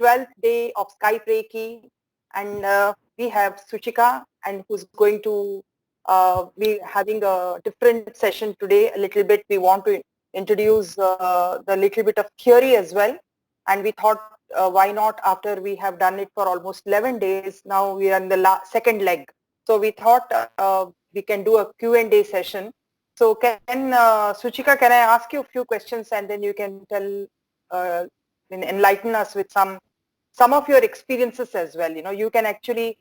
12th day of Skype Reiki, and we have Suchika, and who's going to be having a different session today. A little bit, we want to introduce the little bit of theory as well, and we thought why not, after we have done it for almost 11 days, now we are in the second leg. So we thought we can do a Q&A session. So Suchika, can I ask you a few questions, and then you can tell, enlighten us with some of your experiences as well. You can actually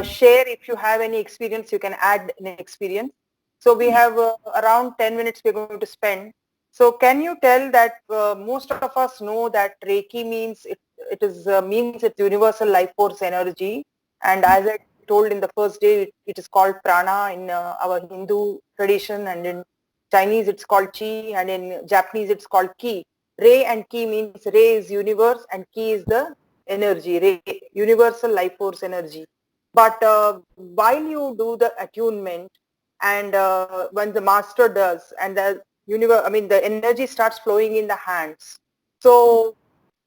share if you have any experience, you can add an experience. So we have around 10 minutes we're going to spend. So can you tell that most of us know that Reiki means means it's universal life force energy, and as I told in the first day, it is called prana in our Hindu tradition, and in Chinese it's called chi, and in Japanese it's called ki. Rei and ki means Rei is universe and ki is the energy, Rei, universal life force energy. But while you do the attunement, and when the master does, and the energy starts flowing in the hands. So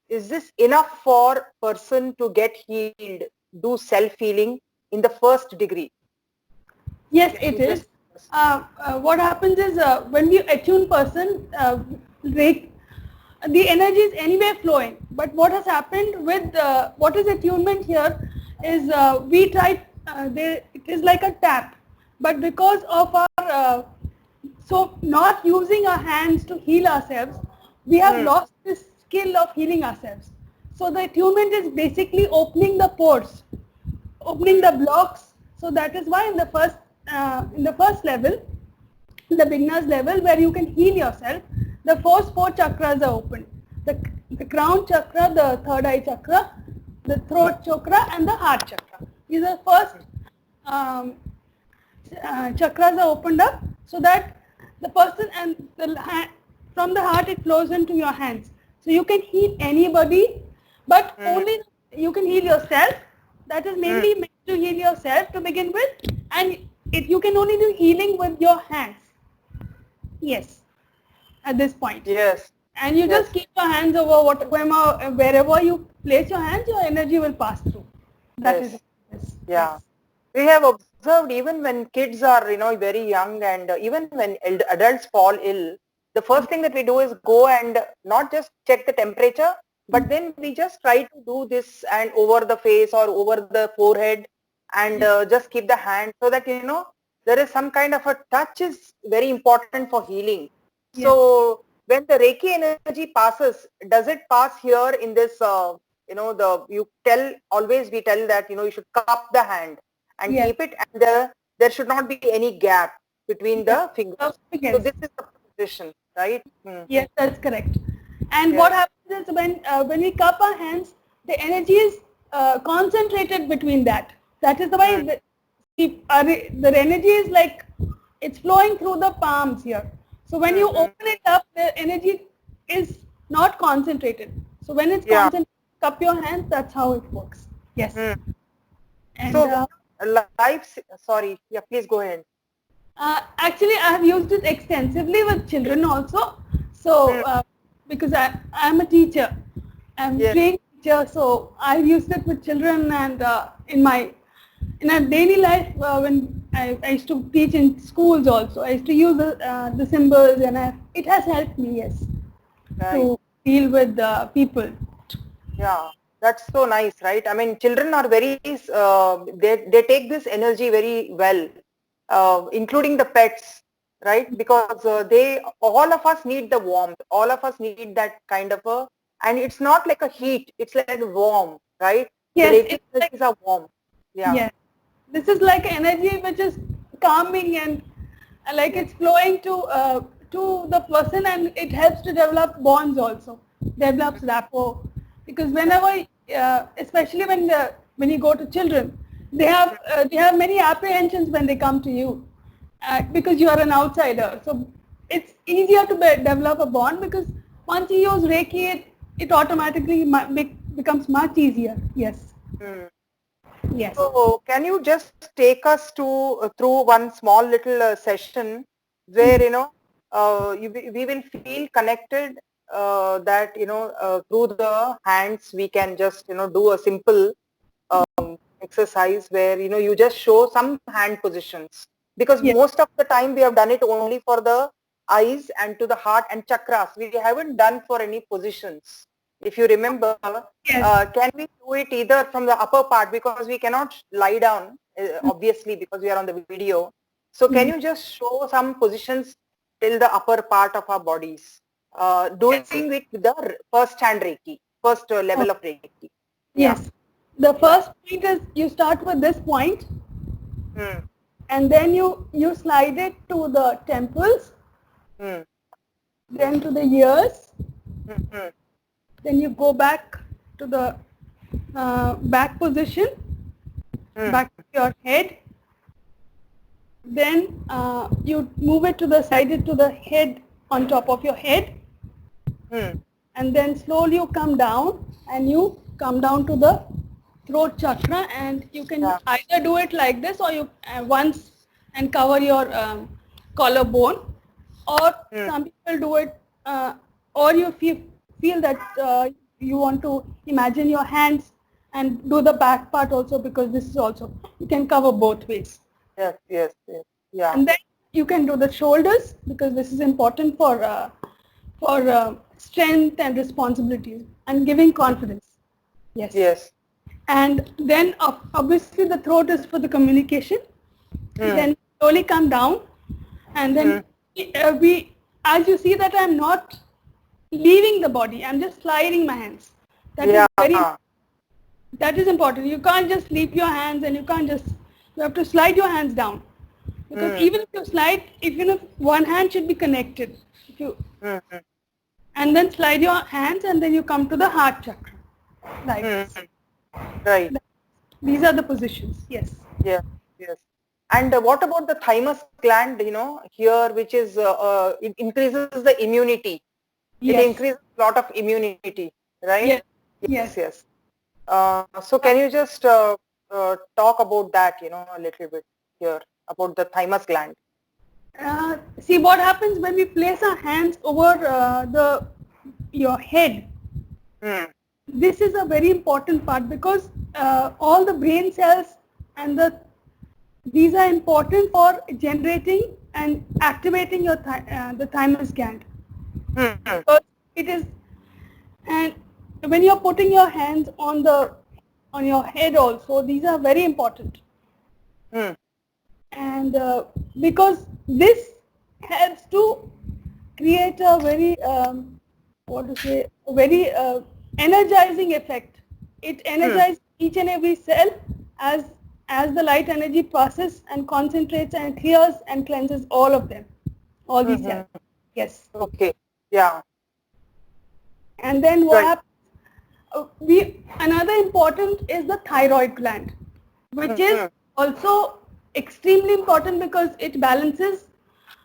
is this enough for person to get healed, do self-healing in the first degree? Yes, it is. What happens is when we attune person, the energy is anyway flowing. But what has happened with what is attunement here is we try, it is like a tap. But because of our, so not using our hands to heal ourselves, we have lost this skill of healing ourselves. So the attunement is basically opening the pores, opening the blocks. So that is why in the first level, the beginner's level, where you can heal yourself, the first four chakras are open. The crown chakra, the third eye chakra, the throat chakra, and the heart chakra. These are first chakras are opened up, so that the person from the heart it flows into your hands. So you can heal anybody, but only you can heal yourself. That is mainly meant to heal yourself to begin with, and you can only do healing with your hands. Yes, at this point. Yes. And you just keep your hands over wherever you place your hands, your energy will pass through. That is. Yeah. We have observed even when kids are, very young, and even when adults fall ill, the first thing that we do is go and not just check the temperature, but then we just try to do this and over the face or over the forehead, and just keep the hand, so that, there is some kind of a touch is very important for healing. So when the Reiki energy passes, does it pass here in this, we tell that, you should cup the hand and keep it, and there should not be any gap between the fingers. So this is the position, right? Yes, that's correct. And what happens is when we cup our hands, the energy is concentrated between that. That is the way the energy is like it's flowing through the palms here. So when you open it up, the energy is not concentrated. So when it's concentrated, cup your hands. That's how it works. Yes. And so sorry, please go ahead. Actually, I have used it extensively with children also. So because I'm a teacher, I'm a trained teacher, so I've used it with children, and in a daily life when I used to teach in schools also, I used to use the symbols, and it has helped me, yes, to deal with people. Yeah, that's so nice, right? I mean, children are very, they take this energy very well, including the pets, right? Because all of us need the warmth, all of us need that kind of and it's not like a heat, it's like warm, right? Yes, the energies are warm. Yeah. Yes. This is like energy which is calming, and like it's flowing to the person, and it helps to develop bonds also, develops rapport. Because whenever, especially when you go to children, they have many apprehensions when they come to you, because you are an outsider. So it's easier to develop a bond, because once you use Reiki, it automatically becomes much easier. Yes. Yes. So can you just take us through one small little session where we will feel connected that, through the hands we can just, do a simple exercise where, you just show some hand positions. Because Yes. most of the time we have done it only for the eyes and to the heart and chakras. We haven't done for any positions. If you remember, Yes. can we do it either from the upper part, because we cannot lie down, obviously, because we are on the video. So can Mm. you just show some positions till the upper part of our bodies? Doing it with the first hand Reiki, first level of Reiki. Yeah, Yes. The yeah. first point is you start with this point, Hmm. and then you slide it to the temples, Hmm. then to the ears, Hmm. Hmm. then you go back to the back position, Hmm. back to your head, then you move it to the side, it to the head, on top of your head, Hmm. and then slowly you come down and you come down to the throat chakra, and you can Yeah. either do it like this, or you once and cover your collarbone, or Hmm. some people do it, or you feel that you want to imagine your hands and do the back part also, because this is also, you can cover both ways. Yes. Yes. Yes. Yeah. And then you can do the shoulders, because this is important for strength and responsibilities and giving confidence. Yes. Yes. And then obviously the throat is for the communication. Hmm. Then slowly come down, and Hmm. then we, as you see that I'm not leaving the body, I'm just sliding my hands. That is very, Yeah. that is important. You can't just leave your hands, and you can't just, you have to slide your hands down. Because Hmm. even if you slide, even if one hand should be connected, if you, Hmm. Hmm. and then slide your hands, and then you come to the heart chakra, like Hmm. this. Right. These are the positions. Yes. Yes. Yes. And what about the thymus gland, here, which is, it increases the immunity. It Yes. increases a lot of immunity, right? Yes. Yes, Yes. yes. So can you just talk about that, a little bit here, about the thymus gland? See what happens when we place our hands over your head. Hmm. This is a very important part, because all the brain cells and these are important for generating and activating your the thymus gland. Hmm. Because it is, and when you're putting your hands on your head also, these are very important. Hmm. And because this helps to create a very what to say, a very energizing effect. It Hmm. energizes each and every cell as the light energy passes and concentrates and clears and cleanses all of them, all these Hmm. cells. Yes. Okay. Yeah. And then what Right. happens? Another important is the thyroid gland, which is Hmm. also extremely important, because it balances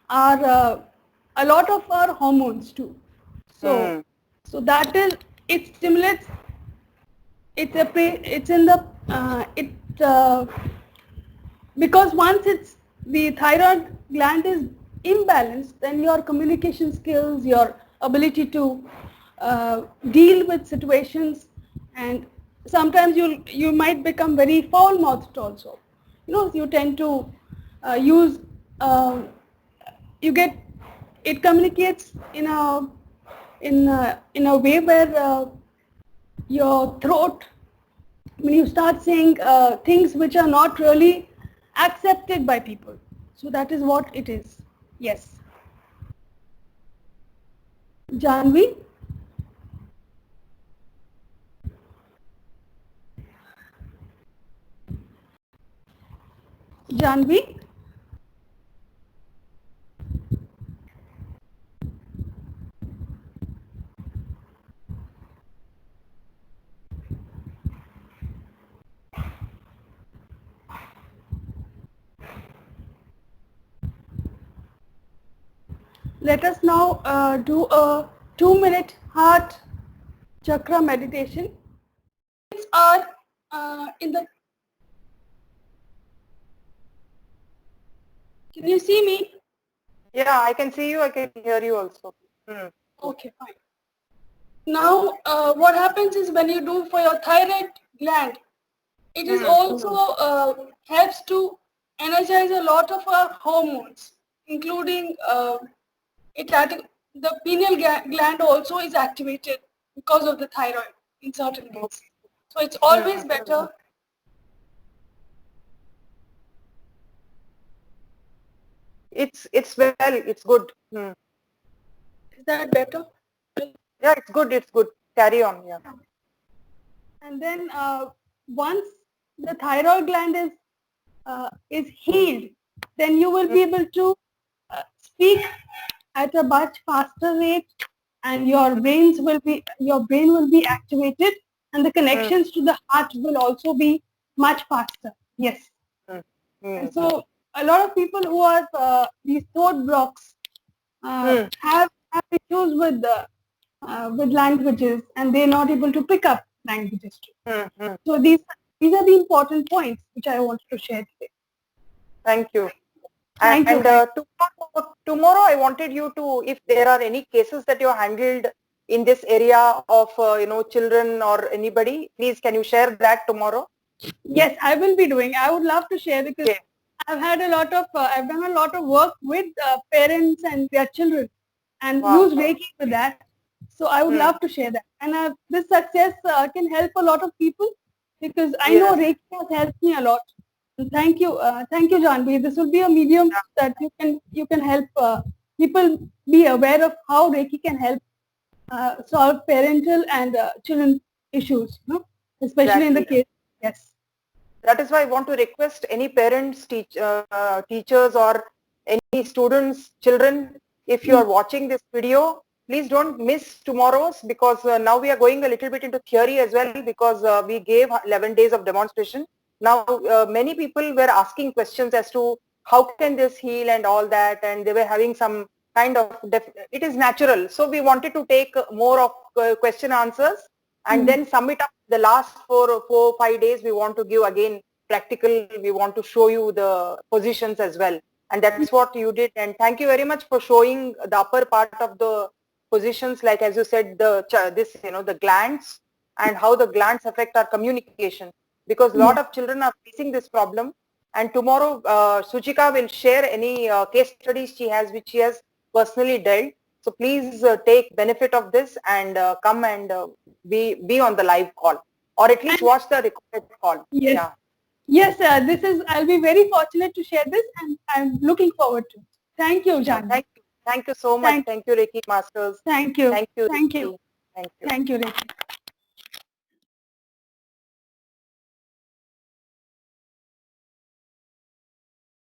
our a lot of our hormones too. So Hmm. that is, it stimulates, it's in the it because once it's, the thyroid gland is imbalanced, then your communication skills, your ability to deal with situations, and sometimes you might become very foul-mouthed also. You tend to use, you get, it communicates in a way where your throat, when you start saying things which are not really accepted by people. So that is what it is. Yes. Janvi? Janvi? Let us now do a 2-minute heart chakra meditation. These are in the, can you see me? Yeah, I can see you. I can hear you also. Hmm. Okay, fine. Now, what happens is when you do for your thyroid gland, it is also helps to energize a lot of our hormones, including the pineal gland also is activated because of the thyroid in certain cases. So it's always better. It's well, it's good. Is that better? Yeah, it's good. It's good. Carry on. Yeah. And then once the thyroid gland is healed, then you will be able to speak at a much faster rate, and your brain will be activated, and the connections to the heart will also be much faster. Yes. And so a lot of people who are these thought blocks have issues with languages, and they're not able to pick up languages too. So these are the important points which I wanted to share today. Thank you. Thank you. Tomorrow I wanted you to, if there are any cases that you handled in this area of children or anybody, please can you share that tomorrow? Yes, I will be doing. I would love to share because I've had a lot of I've done a lot of work with parents and their children, and use Reiki for that. So I would love to share that. And this success can help a lot of people, because I know Reiki has helped me a lot. And thank you, Janvi. This will be a medium that you can help people be aware of how Reiki can help solve parental and children issues, especially in the case. Yes. That is why I want to request any parents, teachers or any students, children, if you are watching this video, please don't miss tomorrow's, because now we are going a little bit into theory as well, because we gave 11 days of demonstration. Now many people were asking questions as to how can this heal and all that, and they were having some kind of, it is natural. So we wanted to take more of question answers and then sum it up. The last 4-5 days we want to give again practical, we want to show you the positions as well, and that's what you did. And thank you very much for showing the upper part of the positions, like as you said, the glands and how the glands affect our communication, because a lot of children are facing this problem. And tomorrow Suchika will share any case studies she has, which she has personally dealt. So please take benefit of this and come and be on the live call, or at least watch the recorded call. Yes. Yeah. Yes, I'll be very fortunate to share this, and I'm looking forward to it. Thank you, Janvi. Thank you so much. Thank you, Reiki Masters. Thank you. Thank you. Thank you. Thank you. Thank you, Reiki.